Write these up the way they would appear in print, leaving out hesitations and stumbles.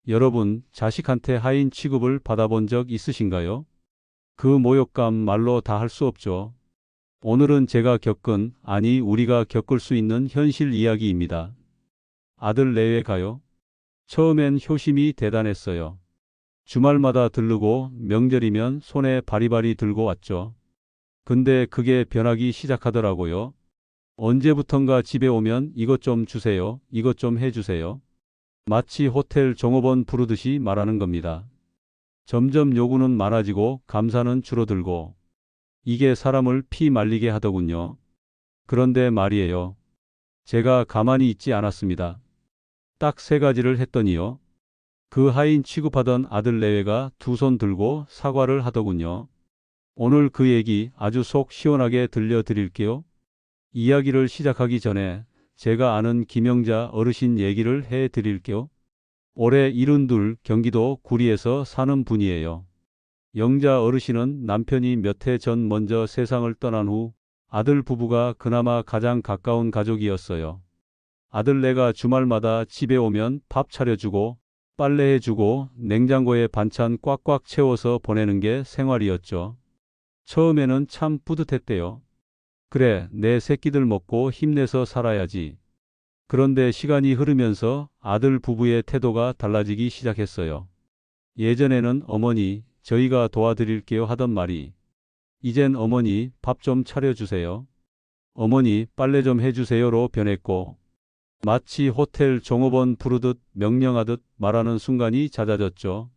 여러분, 자식한테 하인 취급을 받아본 적 있으신가요? 그 모욕감 말로 다 할 수 없죠. 오늘은 제가 겪은, 아니, 우리가 겪을 수 있는 현실 이야기입니다. 아들 내외 가요? 처음엔 효심이 대단했어요. 주말마다 들르고 명절이면 손에 바리바리 들고 왔죠. 근데 그게 변하기 시작하더라고요. 언제부턴가 집에 오면 이것 좀 주세요. 이것 좀 해주세요. 마치 호텔 종업원 부르듯이 말하는 겁니다. 점점 요구는 많아지고 감사는 줄어들고 이게 사람을 피 말리게 하더군요. 그런데 말이에요. 제가 가만히 있지 않았습니다. 딱 세 가지를 했더니요. 그 하인 취급하던 아들 내외가 두 손 들고 사과를 하더군요. 오늘 그 얘기 아주 속 시원하게 들려드릴게요. 이야기를 시작하기 전에 제가 아는 김영자 어르신 얘기를 해드릴게요. 올해 72 경기도 구리에서 사는 분이에요. 영자 어르신은 남편이 몇 해 전 먼저 세상을 떠난 후 아들 부부가 그나마 가장 가까운 가족이었어요. 아들네가 주말마다 집에 오면 밥 차려주고 빨래해주고 냉장고에 반찬 꽉꽉 채워서 보내는 게 생활이었죠. 처음에는 참 뿌듯했대요. 그래, 내 새끼들 먹고 힘내서 살아야지. 그런데 시간이 흐르면서 아들 부부의 태도가 달라지기 시작했어요. 예전에는 어머니, 저희가 도와드릴게요 하던 말이 이젠 어머니 밥 좀 차려주세요. 어머니 빨래 좀 해주세요로 변했고 마치 호텔 종업원 부르듯 명령하듯 말하는 순간이 잦아졌죠.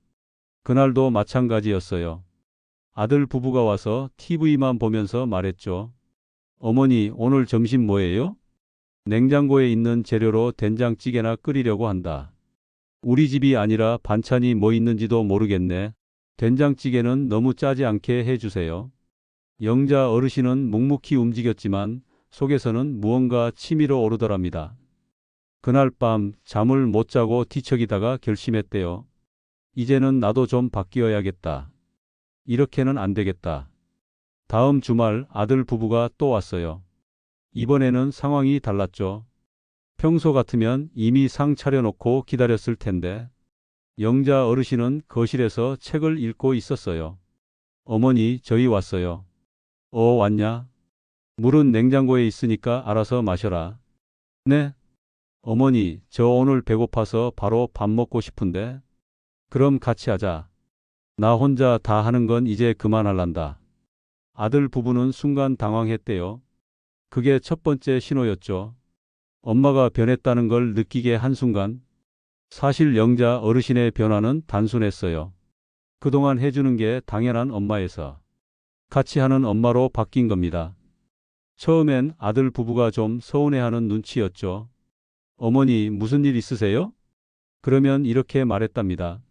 그날도 마찬가지였어요. 아들 부부가 와서 TV만 보면서 말했죠. 어머니 오늘 점심 뭐예요? 냉장고에 있는 재료로 된장찌개나 끓이려고 한다. 우리 집이 아니라 반찬이 뭐 있는지도 모르겠네. 된장찌개는 너무 짜지 않게 해주세요. 영자 어르신은 묵묵히 움직였지만 속에서는 무언가 치밀어 오르더랍니다. 그날 밤 잠을 못 자고 뒤척이다가 결심했대요. 이제는 나도 좀 바뀌어야겠다. 이렇게는 안 되겠다. 다음 주말 아들 부부가 또 왔어요. 이번에는 상황이 달랐죠. 평소 같으면 이미 상 차려놓고 기다렸을 텐데 영자 어르신은 거실에서 책을 읽고 있었어요. 어머니, 저희 왔어요. 왔냐? 물은 냉장고에 있으니까 알아서 마셔라. 네? 어머니, 저 오늘 배고파서 바로 밥 먹고 싶은데. 그럼 같이 하자. 나 혼자 다 하는 건 이제 그만할란다. 아들 부부는 순간 당황했대요. 그게 첫 번째 신호였죠. 엄마가 변했다는 걸 느끼게 한순간. 사실 영자 어르신의 변화는 단순했어요. 그동안 해주는 게 당연한 엄마에서 같이 하는 엄마로 바뀐 겁니다. 처음엔 아들 부부가 좀 서운해하는 눈치였죠. 어머니 무슨 일 있으세요? 그러면 이렇게 말했답니다.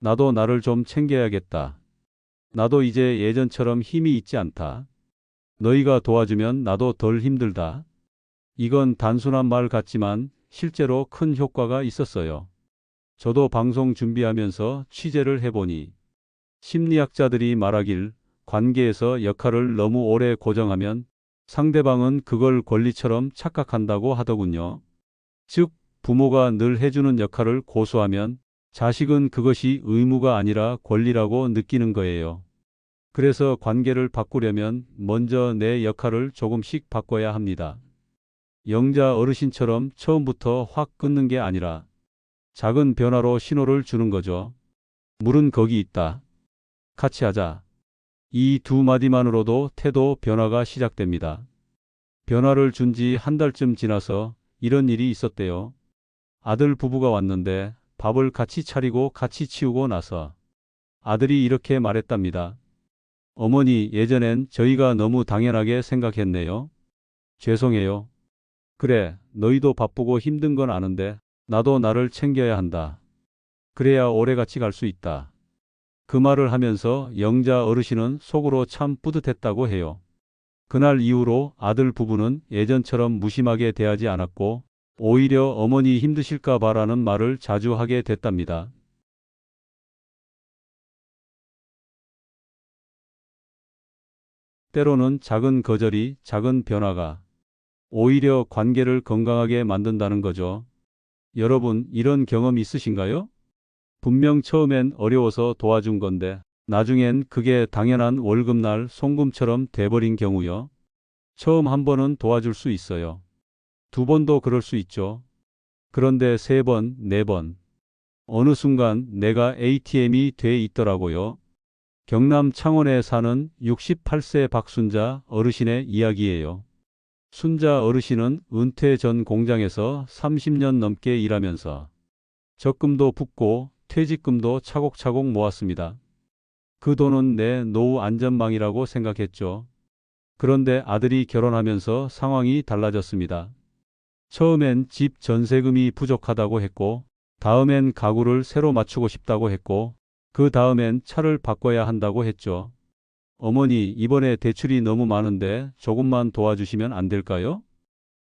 나도 나를 좀 챙겨야겠다. 나도 이제 예전처럼 힘이 있지 않다. 너희가 도와주면 나도 덜 힘들다. 이건 단순한 말 같지만 실제로 큰 효과가 있었어요. 저도 방송 준비하면서 취재를 해보니 심리학자들이 말하길 관계에서 역할을 너무 오래 고정하면 상대방은 그걸 권리처럼 착각한다고 하더군요. 즉, 부모가 늘 해주는 역할을 고수하면 자식은 그것이 의무가 아니라 권리라고 느끼는 거예요. 그래서 관계를 바꾸려면 먼저 내 역할을 조금씩 바꿔야 합니다. 영자 어르신처럼 처음부터 확 끊는 게 아니라 작은 변화로 신호를 주는 거죠. 물은 거기 있다. 같이 하자. 이 두 마디만으로도 태도 변화가 시작됩니다. 변화를 준 지 한 달쯤 지나서 이런 일이 있었대요. 아들 부부가 왔는데 밥을 같이 차리고 같이 치우고 나서 아들이 이렇게 말했답니다. 어머니, 예전엔 저희가 너무 당연하게 생각했네요. 죄송해요. 그래, 너희도 바쁘고 힘든 건 아는데 나도 나를 챙겨야 한다. 그래야 오래같이 갈 수 있다. 그 말을 하면서 영자 어르신은 속으로 참 뿌듯했다고 해요. 그날 이후로 아들 부부는 예전처럼 무심하게 대하지 않았고 오히려 어머니 힘드실까 봐라는 말을 자주 하게 됐답니다. 때로는 작은 거절이, 작은 변화가 오히려 관계를 건강하게 만든다는 거죠. 여러분, 이런 경험 있으신가요? 분명 처음엔 어려워서 도와준 건데 나중엔 그게 당연한 월급날 송금처럼 돼버린 경우요. 처음 한 번은 도와줄 수 있어요. 두 번도 그럴 수 있죠. 그런데 세 번, 네 번. 어느 순간 내가 ATM이 돼 있더라고요. 경남 창원에 사는 68세 박순자 어르신의 이야기예요. 순자 어르신은 은퇴 전 공장에서 30년 넘게 일하면서 적금도 붓고 퇴직금도 차곡차곡 모았습니다. 그 돈은 내 노후 안전망이라고 생각했죠. 그런데 아들이 결혼하면서 상황이 달라졌습니다. 처음엔 집 전세금이 부족하다고 했고, 다음엔 가구를 새로 맞추고 싶다고 했고, 그 다음엔 차를 바꿔야 한다고 했죠. 어머니, 이번에 대출이 너무 많은데 조금만 도와주시면 안 될까요?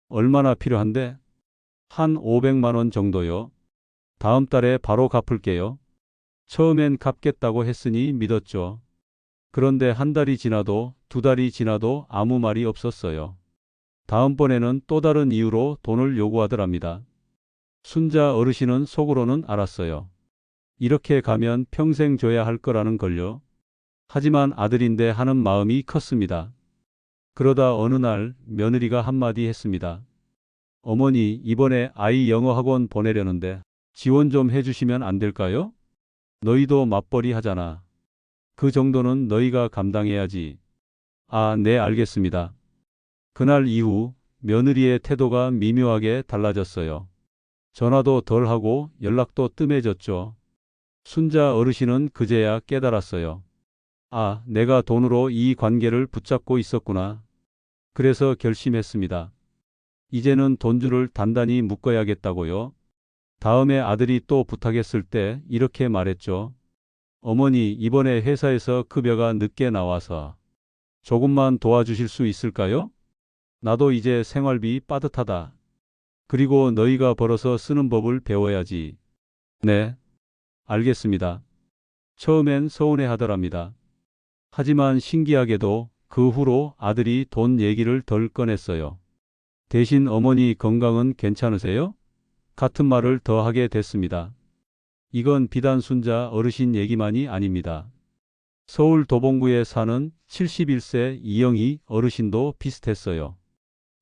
얼마나 필요한데? 한 500만 원 정도요. 다음 달에 바로 갚을게요. 처음엔 갚겠다고 했으니 믿었죠. 그런데 한 달이 지나도 두 달이 지나도 아무 말이 없었어요. 다음번에는 또 다른 이유로 돈을 요구하더랍니다. 순자 어르신은 속으로는 알았어요. 이렇게 가면 평생 줘야 할 거라는 걸요. 하지만 아들인데 하는 마음이 컸습니다. 그러다 어느 날 며느리가 한마디 했습니다. 어머니, 이번에 아이 영어 학원 보내려는데 지원 좀 해주시면 안 될까요? 너희도 맞벌이 하잖아. 그 정도는 너희가 감당해야지. 아, 네, 알겠습니다. 그날 이후 며느리의 태도가 미묘하게 달라졌어요. 전화도 덜 하고 연락도 뜸해졌죠. 순자 어르신은 그제야 깨달았어요. 아, 내가 돈으로 이 관계를 붙잡고 있었구나. 그래서 결심했습니다. 이제는 돈줄을 단단히 묶어야겠다고요. 다음에 아들이 또 부탁했을 때 이렇게 말했죠. 어머니, 이번에 회사에서 급여가 늦게 나와서 조금만 도와주실 수 있을까요? 나도 이제 생활비 빠듯하다. 그리고 너희가 벌어서 쓰는 법을 배워야지. 네, 알겠습니다. 처음엔 서운해 하더랍니다. 하지만 신기하게도 그 후로 아들이 돈 얘기를 덜 꺼냈어요. 대신 어머니 건강은 괜찮으세요? 같은 말을 더 하게 됐습니다. 이건 비단 순자 어르신 얘기만이 아닙니다. 서울 도봉구에 사는 71세 이영희 어르신도 비슷했어요.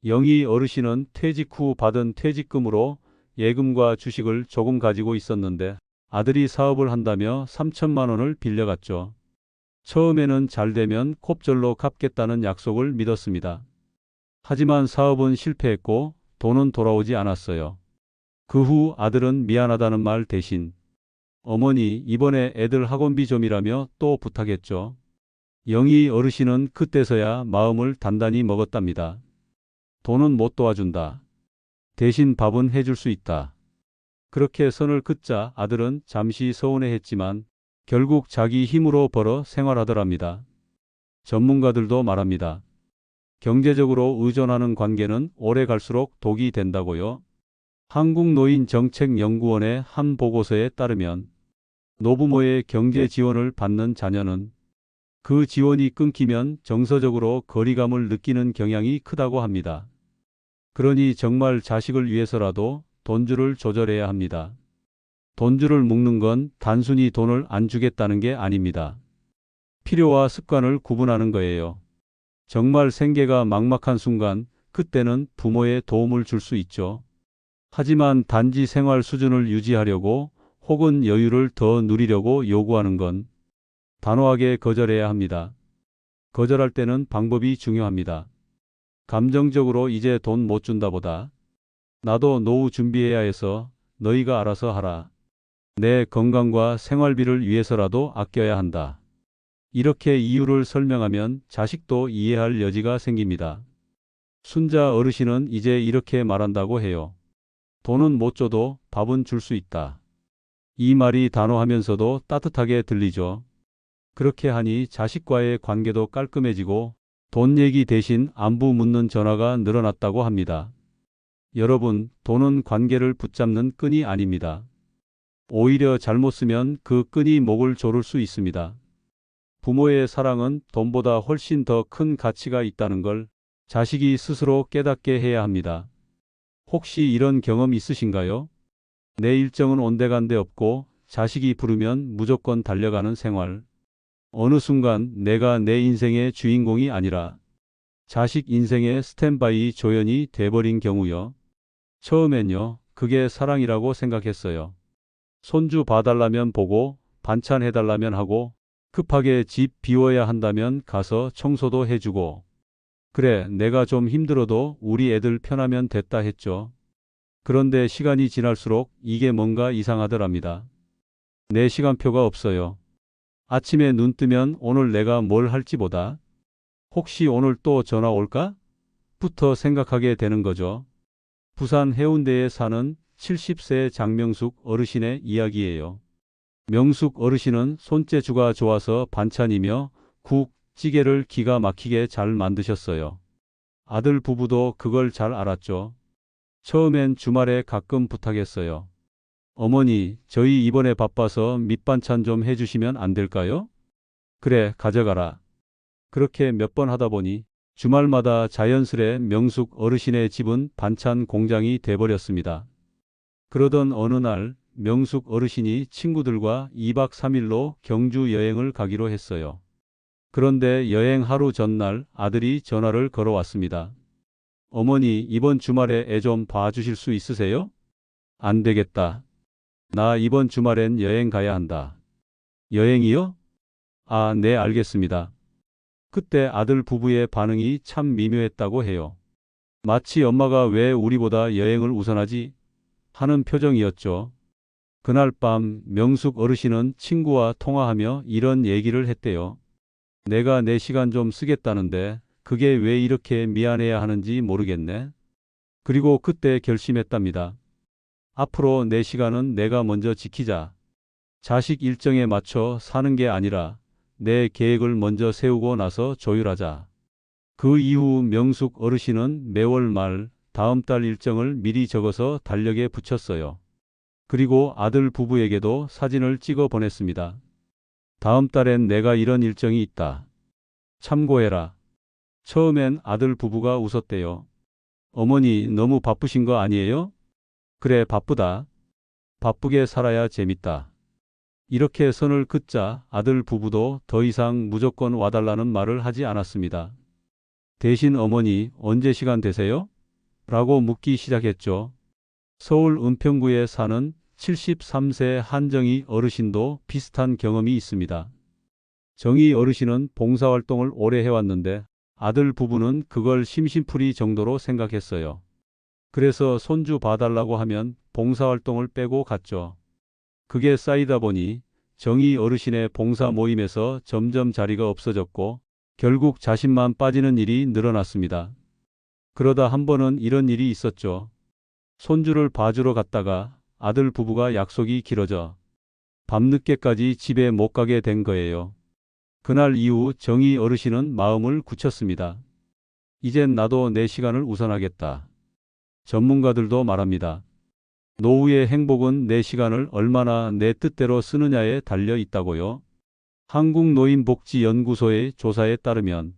영희 어르신은 퇴직 후 받은 퇴직금으로 예금과 주식을 조금 가지고 있었는데 아들이 사업을 한다며 3천만 원을 빌려갔죠. 처음에는 잘 되면 곱절로 갚겠다는 약속을 믿었습니다. 하지만 사업은 실패했고 돈은 돌아오지 않았어요. 그 후 아들은 미안하다는 말 대신 어머니, 이번에 애들 학원비 좀이라며 또 부탁했죠. 영희 어르신은 그때서야 마음을 단단히 먹었답니다. 돈은 못 도와준다. 대신 밥은 해줄 수 있다. 그렇게 선을 긋자 아들은 잠시 서운해했지만 결국 자기 힘으로 벌어 생활하더랍니다. 전문가들도 말합니다. 경제적으로 의존하는 관계는 오래 갈수록 독이 된다고요. 한국노인정책연구원의 한 보고서에 따르면 노부모의 경제 지원을 받는 자녀는 그 지원이 끊기면 정서적으로 거리감을 느끼는 경향이 크다고 합니다. 그러니 정말 자식을 위해서라도 돈줄을 조절해야 합니다. 돈줄을 묶는 건 단순히 돈을 안 주겠다는 게 아닙니다. 필요와 습관을 구분하는 거예요. 정말 생계가 막막한 순간 그때는 부모의 도움을 줄 수 있죠. 하지만 단지 생활 수준을 유지하려고 혹은 여유를 더 누리려고 요구하는 건 단호하게 거절해야 합니다. 거절할 때는 방법이 중요합니다. 감정적으로 이제 돈 못 준다 보다 나도 노후 준비해야 해서 너희가 알아서 하라. 내 건강과 생활비를 위해서라도 아껴야 한다. 이렇게 이유를 설명하면 자식도 이해할 여지가 생깁니다. 순자 어르신은 이제 이렇게 말한다고 해요. 돈은 못 줘도 밥은 줄 수 있다. 이 말이 단호하면서도 따뜻하게 들리죠. 그렇게 하니 자식과의 관계도 깔끔해지고 돈 얘기 대신 안부 묻는 전화가 늘어났다고 합니다. 여러분, 돈은 관계를 붙잡는 끈이 아닙니다. 오히려 잘못 쓰면 그 끈이 목을 조를 수 있습니다. 부모의 사랑은 돈보다 훨씬 더 큰 가치가 있다는 걸 자식이 스스로 깨닫게 해야 합니다. 혹시 이런 경험 있으신가요? 내 일정은 온데간데 없고 자식이 부르면 무조건 달려가는 생활. 어느 순간 내가 내 인생의 주인공이 아니라 자식 인생의 스탠바이 조연이 돼버린 경우요. 처음엔요, 그게 사랑이라고 생각했어요. 손주 봐달라면 보고, 반찬 해달라면 하고, 급하게 집 비워야 한다면 가서 청소도 해주고, 그래, 내가 좀 힘들어도 우리 애들 편하면 됐다 했죠. 그런데 시간이 지날수록 이게 뭔가 이상하더랍니다. 내 시간표가 없어요. 아침에 눈 뜨면 오늘 내가 뭘 할지보다 혹시 오늘 또 전화 올까? 부터 생각하게 되는 거죠. 부산 해운대에 사는 70세 장명숙 어르신의 이야기예요. 명숙 어르신은 손재주가 좋아서 반찬이며 국, 찌개를 기가 막히게 잘 만드셨어요. 아들 부부도 그걸 잘 알았죠. 처음엔 주말에 가끔 부탁했어요. 어머니, 저희 이번에 바빠서 밑반찬 좀 해주시면 안 될까요? 그래, 가져가라. 그렇게 몇 번 하다 보니 주말마다 자연스레 명숙 어르신의 집은 반찬 공장이 돼버렸습니다. 그러던 어느 날 명숙 어르신이 친구들과 2박 3일로 경주 여행을 가기로 했어요. 그런데 여행 하루 전날 아들이 전화를 걸어왔습니다. 어머니, 이번 주말에 애 좀 봐주실 수 있으세요? 안 되겠다. 나 이번 주말엔 여행 가야 한다. 여행이요? 아, 네, 알겠습니다. 그때 아들 부부의 반응이 참 미묘했다고 해요. 마치 엄마가 왜 우리보다 여행을 우선하지? 하는 표정이었죠. 그날 밤 명숙 어르신은 친구와 통화하며 이런 얘기를 했대요. 내가 내 시간 좀 쓰겠다는데 그게 왜 이렇게 미안해야 하는지 모르겠네. 그리고 그때 결심했답니다. 앞으로 내 시간은 내가 먼저 지키자. 자식 일정에 맞춰 사는 게 아니라 내 계획을 먼저 세우고 나서 조율하자. 그 이후 명숙 어르신은 매월 말 다음 달 일정을 미리 적어서 달력에 붙였어요. 그리고 아들 부부에게도 사진을 찍어 보냈습니다. 다음 달엔 내가 이런 일정이 있다. 참고해라. 처음엔 아들 부부가 웃었대요. 어머니, 너무 바쁘신 거 아니에요? 그래, 바쁘다. 바쁘게 살아야 재밌다. 이렇게 선을 긋자 아들 부부도 더 이상 무조건 와달라는 말을 하지 않았습니다. 대신 어머니, 언제 시간 되세요? 라고 묻기 시작했죠. 서울 은평구에 사는 73세 한정희 어르신도 비슷한 경험이 있습니다. 정희 어르신은 봉사활동을 오래 해왔는데 아들 부부는 그걸 심심풀이 정도로 생각했어요. 그래서 손주 봐달라고 하면 봉사활동을 빼고 갔죠. 그게 쌓이다 보니 정희 어르신의 봉사 모임에서 점점 자리가 없어졌고 결국 자신만 빠지는 일이 늘어났습니다. 그러다 한 번은 이런 일이 있었죠. 손주를 봐주러 갔다가 아들 부부가 약속이 길어져 밤늦게까지 집에 못 가게 된 거예요. 그날 이후 정희 어르신은 마음을 굳혔습니다. 이젠 나도 내 시간을 우선하겠다. 전문가들도 말합니다. 노후의 행복은 내 시간을 얼마나 내 뜻대로 쓰느냐에 달려 있다고요. 한국노인복지연구소의 조사에 따르면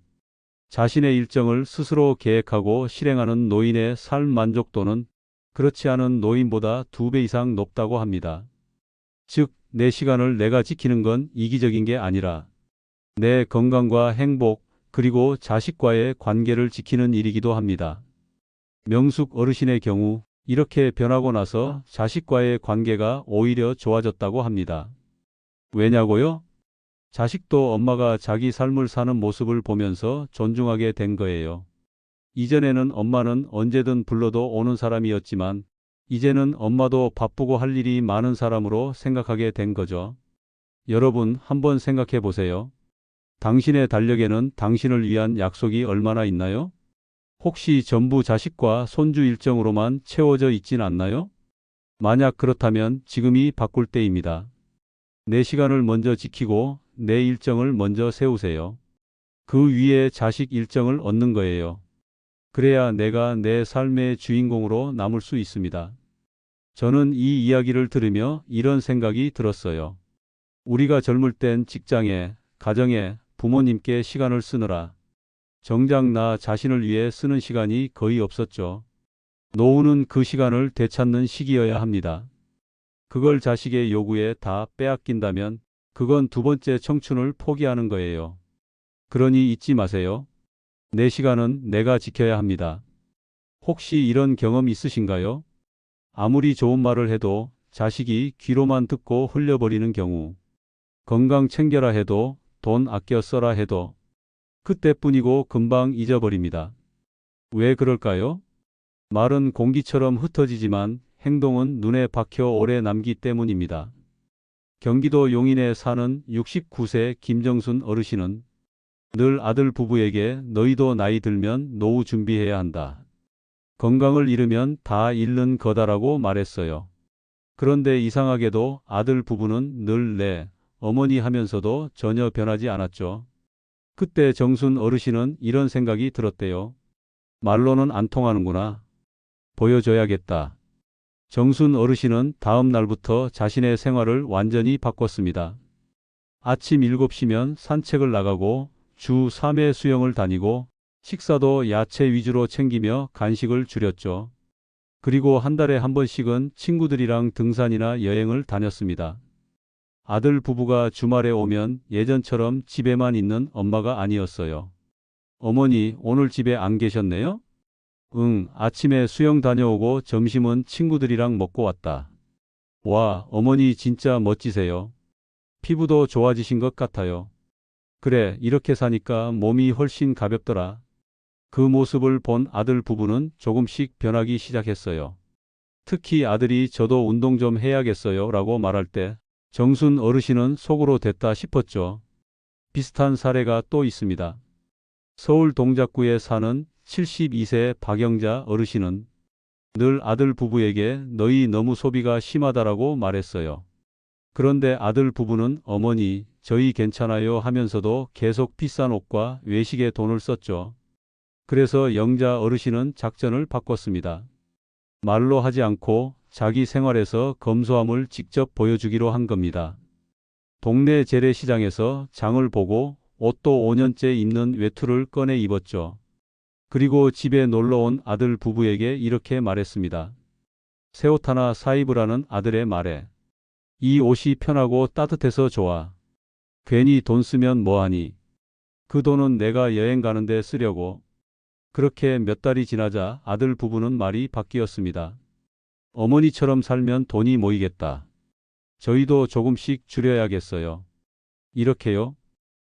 자신의 일정을 스스로 계획하고 실행하는 노인의 삶 만족도는 그렇지 않은 노인보다 2배 이상 높다고 합니다. 즉, 내 시간을 내가 지키는 건 이기적인 게 아니라 내 건강과 행복, 그리고 자식과의 관계를 지키는 일이기도 합니다. 명숙 어르신의 경우 이렇게 변하고 나서 자식과의 관계가 오히려 좋아졌다고 합니다. 왜냐고요? 자식도 엄마가 자기 삶을 사는 모습을 보면서 존중하게 된 거예요. 이전에는 엄마는 언제든 불러도 오는 사람이었지만 이제는 엄마도 바쁘고 할 일이 많은 사람으로 생각하게 된 거죠. 여러분, 한번 생각해 보세요. 당신의 달력에는 당신을 위한 약속이 얼마나 있나요? 혹시 전부 자식과 손주 일정으로만 채워져 있진 않나요? 만약 그렇다면 지금이 바꿀 때입니다. 내 시간을 먼저 지키고 내 일정을 먼저 세우세요. 그 위에 자식 일정을 얻는 거예요. 그래야 내가 내 삶의 주인공으로 남을 수 있습니다. 저는 이 이야기를 들으며 이런 생각이 들었어요. 우리가 젊을 땐 직장에, 가정에, 부모님께 시간을 쓰느라 정작 나 자신을 위해 쓰는 시간이 거의 없었죠. 노후는 그 시간을 되찾는 시기여야 합니다. 그걸 자식의 요구에 다 빼앗긴다면 그건 두 번째 청춘을 포기하는 거예요. 그러니 잊지 마세요. 내 시간은 내가 지켜야 합니다. 혹시 이런 경험 있으신가요? 아무리 좋은 말을 해도 자식이 귀로만 듣고 흘려버리는 경우. 건강 챙겨라 해도 돈 아껴 써라 해도 그때뿐이고 금방 잊어버립니다. 왜 그럴까요? 말은 공기처럼 흩어지지만 행동은 눈에 박혀 오래 남기 때문입니다. 경기도 용인에 사는 69세 김정순 어르신은 늘 아들 부부에게 너희도 나이 들면 노후 준비해야 한다. 건강을 잃으면 다 잃는 거다라고 말했어요. 그런데 이상하게도 아들 부부는 늘 내 어머니 하면서도 전혀 변하지 않았죠. 그때 정순 어르신은 이런 생각이 들었대요. 말로는 안 통하는구나. 보여줘야겠다. 정순 어르신은 다음 날부터 자신의 생활을 완전히 바꿨습니다. 아침 7시면 산책을 나가고 주 3회 수영을 다니고 식사도 야채 위주로 챙기며 간식을 줄였죠. 그리고 한 달에 한 번씩은 친구들이랑 등산이나 여행을 다녔습니다. 아들 부부가 주말에 오면 예전처럼 집에만 있는 엄마가 아니었어요. 어머니, 오늘 집에 안 계셨네요? 응, 아침에 수영 다녀오고 점심은 친구들이랑 먹고 왔다. 와, 어머니 진짜 멋지세요. 피부도 좋아지신 것 같아요. 그래, 이렇게 사니까 몸이 훨씬 가볍더라. 그 모습을 본 아들 부부는 조금씩 변하기 시작했어요. 특히 아들이 저도 운동 좀 해야겠어요 라고 말할 때 정순 어르신은 속으로 됐다 싶었죠. 비슷한 사례가 또 있습니다. 서울 동작구에 사는 72세 박영자 어르신은 늘 아들 부부에게 너희 너무 소비가 심하다라고 말했어요. 그런데 아들 부부는 어머니, 저희 괜찮아요 하면서도 계속 비싼 옷과 외식에 돈을 썼죠. 그래서 영자 어르신은 작전을 바꿨습니다. 말로 하지 않고 자기 생활에서 검소함을 직접 보여주기로 한 겁니다. 동네 재래시장에서 장을 보고 옷도 5년째 입는 외투를 꺼내 입었죠. 그리고 집에 놀러온 아들 부부에게 이렇게 말했습니다. 새 옷 하나 사 입으라는 아들의 말에 이 옷이 편하고 따뜻해서 좋아. 괜히 돈 쓰면 뭐하니? 그 돈은 내가 여행 가는데 쓰려고. 그렇게 몇 달이 지나자 아들 부부는 말이 바뀌었습니다. 어머니처럼 살면 돈이 모이겠다. 저희도 조금씩 줄여야겠어요. 이렇게요.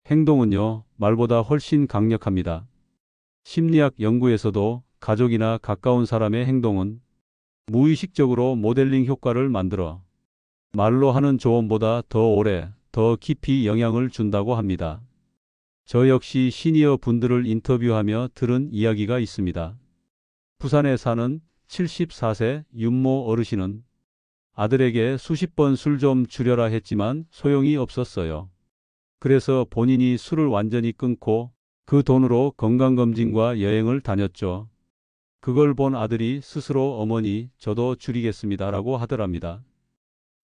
행동은요, 말보다 훨씬 강력합니다. 심리학 연구에서도 가족이나 가까운 사람의 행동은 무의식적으로 모델링 효과를 만들어 말로 하는 조언보다 더 오래, 더 깊이 영향을 준다고 합니다. 저 역시 시니어 분들을 인터뷰하며 들은 이야기가 있습니다. 부산에 사는 74세 윤모 어르신은 아들에게 수십 번 술 좀 줄여라 했지만 소용이 없었어요. 그래서 본인이 술을 완전히 끊고 그 돈으로 건강검진과 여행을 다녔죠. 그걸 본 아들이 스스로 어머니, 저도 줄이겠습니다라고 하더랍니다.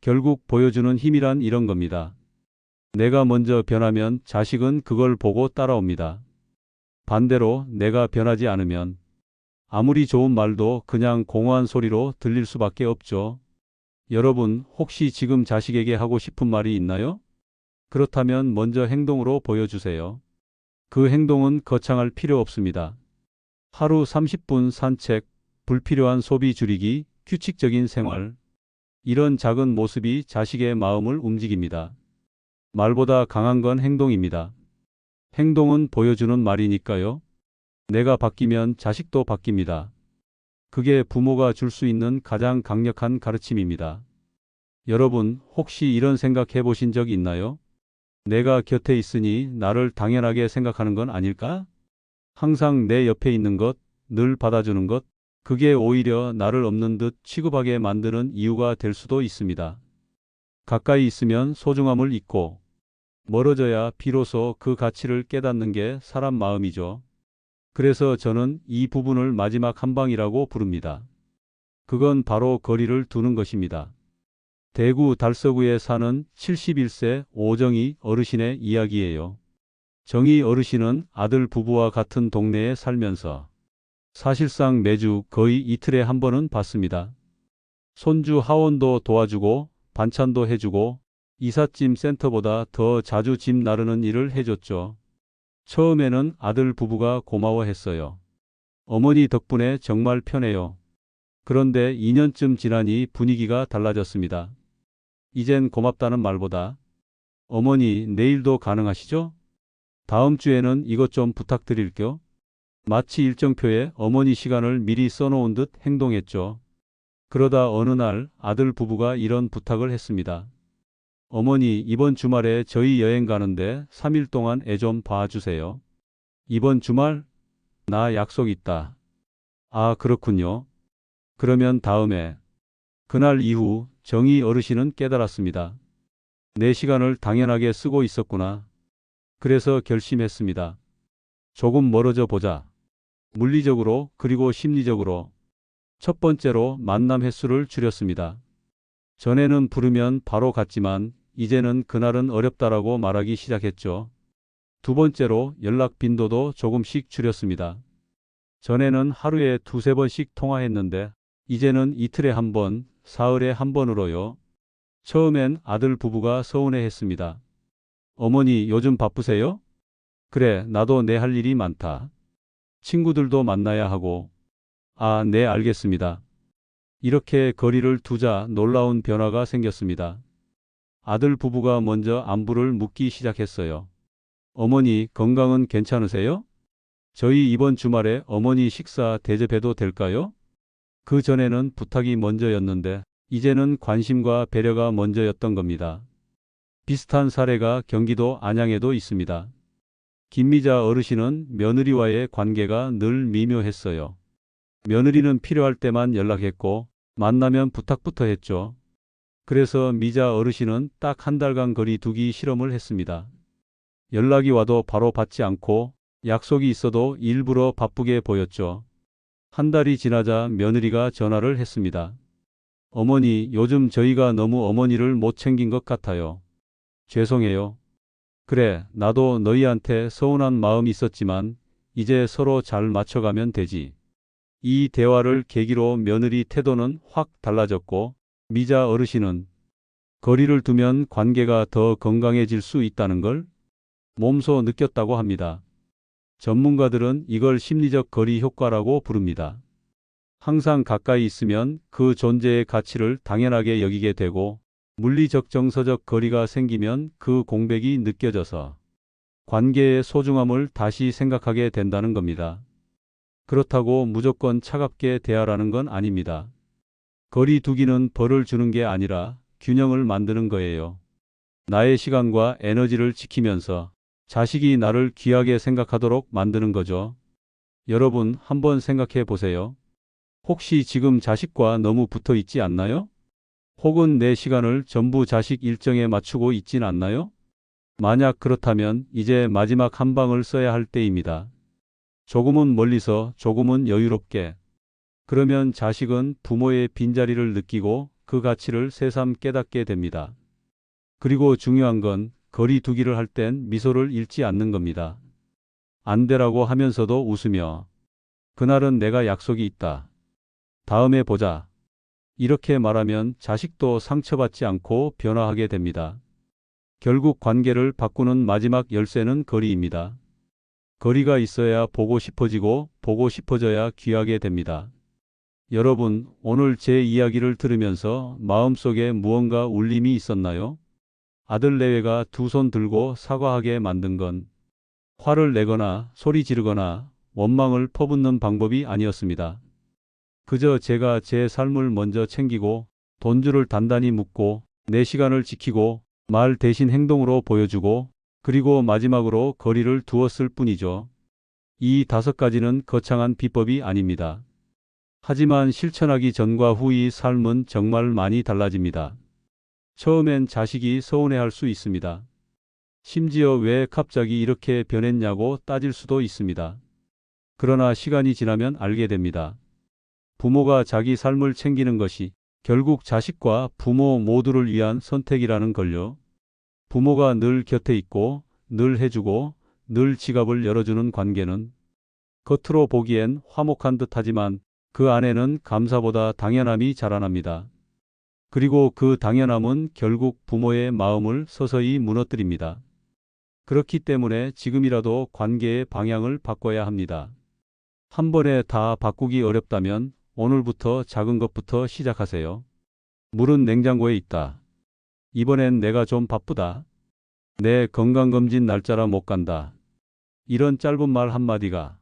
결국 보여주는 힘이란 이런 겁니다. 내가 먼저 변하면 자식은 그걸 보고 따라옵니다. 반대로 내가 변하지 않으면 아무리 좋은 말도 그냥 공허한 소리로 들릴 수밖에 없죠. 여러분, 혹시 지금 자식에게 하고 싶은 말이 있나요? 그렇다면 먼저 행동으로 보여주세요. 그 행동은 거창할 필요 없습니다. 하루 30분 산책, 불필요한 소비 줄이기, 규칙적인 생활. 이런 작은 모습이 자식의 마음을 움직입니다. 말보다 강한 건 행동입니다. 행동은 보여주는 말이니까요. 내가 바뀌면 자식도 바뀝니다. 그게 부모가 줄 수 있는 가장 강력한 가르침입니다. 여러분, 혹시 이런 생각 해보신 적 있나요? 내가 곁에 있으니 나를 당연하게 생각하는 건 아닐까? 항상 내 옆에 있는 것, 늘 받아주는 것, 그게 오히려 나를 없는 듯 취급하게 만드는 이유가 될 수도 있습니다. 가까이 있으면 소중함을 잊고 멀어져야 비로소 그 가치를 깨닫는 게 사람 마음이죠. 그래서 저는 이 부분을 마지막 한 방이라고 부릅니다. 그건 바로 거리를 두는 것입니다. 대구 달서구에 사는 71세 오정희 어르신의 이야기예요. 정희 어르신은 아들 부부와 같은 동네에 살면서 사실상 매주 거의 이틀에 한 번은 봤습니다. 손주 하원도 도와주고 반찬도 해주고 이삿짐 센터보다 더 자주 짐 나르는 일을 해줬죠. 처음에는 아들 부부가 고마워했어요. 어머니 덕분에 정말 편해요. 그런데 2년쯤 지나니 분위기가 달라졌습니다. 이젠 고맙다는 말보다 어머니 내일도 가능하시죠? 다음 주에는 이것 좀 부탁드릴게요. 마치 일정표에 어머니 시간을 미리 써놓은 듯 행동했죠. 그러다 어느 날 아들 부부가 이런 부탁을 했습니다. 어머니, 이번 주말에 저희 여행 가는데 3일 동안 애 좀 봐주세요. 이번 주말? 나 약속 있다. 아, 그렇군요. 그러면 다음에. 그날 이후 정희 어르신은 깨달았습니다. 내 시간을 당연하게 쓰고 있었구나. 그래서 결심했습니다. 조금 멀어져 보자. 물리적으로 그리고 심리적으로. 첫 번째로 만남 횟수를 줄였습니다. 전에는 부르면 바로 갔지만 이제는 그날은 어렵다라고 말하기 시작했죠. 두 번째로 연락 빈도도 조금씩 줄였습니다. 전에는 하루에 두세 번씩 통화했는데 이제는 이틀에 한 번, 사흘에 한 번으로요. 처음엔 아들 부부가 서운해했습니다. 어머니 요즘 바쁘세요? 그래, 나도 내 할 일이 많다. 친구들도 만나야 하고. 아, 네, 알겠습니다. 이렇게 거리를 두자 놀라운 변화가 생겼습니다. 아들 부부가 먼저 안부를 묻기 시작했어요. 어머니 건강은 괜찮으세요? 저희 이번 주말에 어머니 식사 대접해도 될까요? 그 전에는 부탁이 먼저였는데 이제는 관심과 배려가 먼저였던 겁니다. 비슷한 사례가 경기도 안양에도 있습니다. 김미자 어르신은 며느리와의 관계가 늘 미묘했어요. 며느리는 필요할 때만 연락했고 만나면 부탁부터 했죠. 그래서 미자 어르신은 딱 한 달간 거리 두기 실험을 했습니다. 연락이 와도 바로 받지 않고 약속이 있어도 일부러 바쁘게 보였죠. 한 달이 지나자 며느리가 전화를 했습니다. 어머니, 요즘 저희가 너무 어머니를 못 챙긴 것 같아요. 죄송해요. 그래, 나도 너희한테 서운한 마음이 있었지만 이제 서로 잘 맞춰가면 되지. 이 대화를 계기로 며느리 태도는 확 달라졌고 미자 어르신은 거리를 두면 관계가 더 건강해질 수 있다는 걸 몸소 느꼈다고 합니다. 전문가들은 이걸 심리적 거리 효과라고 부릅니다. 항상 가까이 있으면 그 존재의 가치를 당연하게 여기게 되고 물리적 정서적 거리가 생기면 그 공백이 느껴져서 관계의 소중함을 다시 생각하게 된다는 겁니다. 그렇다고 무조건 차갑게 대하라는 건 아닙니다. 거리 두기는 벌을 주는 게 아니라 균형을 만드는 거예요. 나의 시간과 에너지를 지키면서 자식이 나를 귀하게 생각하도록 만드는 거죠. 여러분 한번 생각해 보세요. 혹시 지금 자식과 너무 붙어 있지 않나요? 혹은 내 시간을 전부 자식 일정에 맞추고 있진 않나요? 만약 그렇다면 이제 마지막 한 방을 써야 할 때입니다. 조금은 멀리서 조금은 여유롭게. 그러면 자식은 부모의 빈자리를 느끼고 그 가치를 새삼 깨닫게 됩니다. 그리고 중요한 건 거리 두기를 할 땐 미소를 잃지 않는 겁니다. 안 되라고 하면서도 웃으며 그날은 내가 약속이 있다. 다음에 보자. 이렇게 말하면 자식도 상처받지 않고 변화하게 됩니다. 결국 관계를 바꾸는 마지막 열쇠는 거리입니다. 거리가 있어야 보고 싶어지고 보고 싶어져야 귀하게 됩니다. 여러분, 오늘 제 이야기를 들으면서 마음속에 무언가 울림이 있었나요? 아들 내외가 두 손 들고 사과하게 만든 건 화를 내거나 소리 지르거나 원망을 퍼붓는 방법이 아니었습니다. 그저 제가 제 삶을 먼저 챙기고 돈줄을 단단히 묶고 내 시간을 지키고 말 대신 행동으로 보여주고 그리고 마지막으로 거리를 두었을 뿐이죠. 이 5가지는 거창한 비법이 아닙니다. 하지만 실천하기 전과 후의 삶은 정말 많이 달라집니다. 처음엔 자식이 서운해할 수 있습니다. 심지어 왜 갑자기 이렇게 변했냐고 따질 수도 있습니다. 그러나 시간이 지나면 알게 됩니다. 부모가 자기 삶을 챙기는 것이 결국 자식과 부모 모두를 위한 선택이라는 걸요. 부모가 늘 곁에 있고 늘 해주고 늘 지갑을 열어주는 관계는 겉으로 보기엔 화목한 듯하지만 그 안에는 감사보다 당연함이 자라납니다. 그리고 그 당연함은 결국 부모의 마음을 서서히 무너뜨립니다. 그렇기 때문에 지금이라도 관계의 방향을 바꿔야 합니다. 한 번에 다 바꾸기 어렵다면 오늘부터 작은 것부터 시작하세요. 물은 냉장고에 있다. 이번엔 내가 좀 바쁘다. 내 건강검진 날짜라 못 간다. 이런 짧은 말 한마디가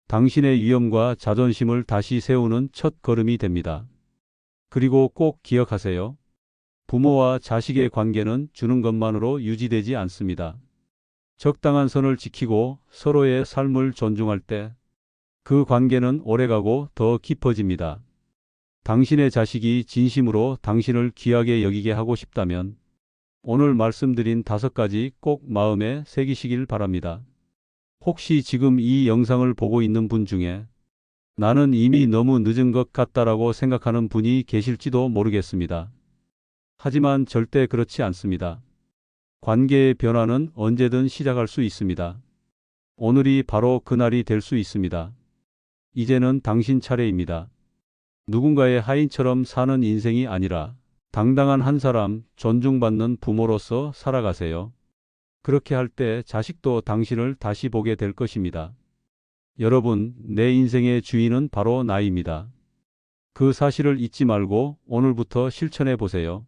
당신의 위엄과 자존심을 다시 세우는 첫 걸음이 됩니다. 그리고 꼭 기억하세요. 부모와 자식의 관계는 주는 것만으로 유지되지 않습니다. 적당한 선을 지키고 서로의 삶을 존중할 때 그 관계는 오래가고 더 깊어집니다. 당신의 자식이 진심으로 당신을 귀하게 여기게 하고 싶다면 오늘 말씀드린 5가지 꼭 마음에 새기시길 바랍니다. 혹시 지금 이 영상을 보고 있는 분 중에 나는 이미 너무 늦은 것 같다라고 생각하는 분이 계실지도 모르겠습니다. 하지만 절대 그렇지 않습니다. 관계의 변화는 언제든 시작할 수 있습니다. 오늘이 바로 그날이 될 수 있습니다. 이제는 당신 차례입니다. 누군가의 하인처럼 사는 인생이 아니라 당당한 한 사람, 존중받는 부모로서 살아가세요. 그렇게 할 때 자식도 당신을 다시 보게 될 것입니다. 여러분, 내 인생의 주인은 바로 나입니다. 그 사실을 잊지 말고 오늘부터 실천해 보세요.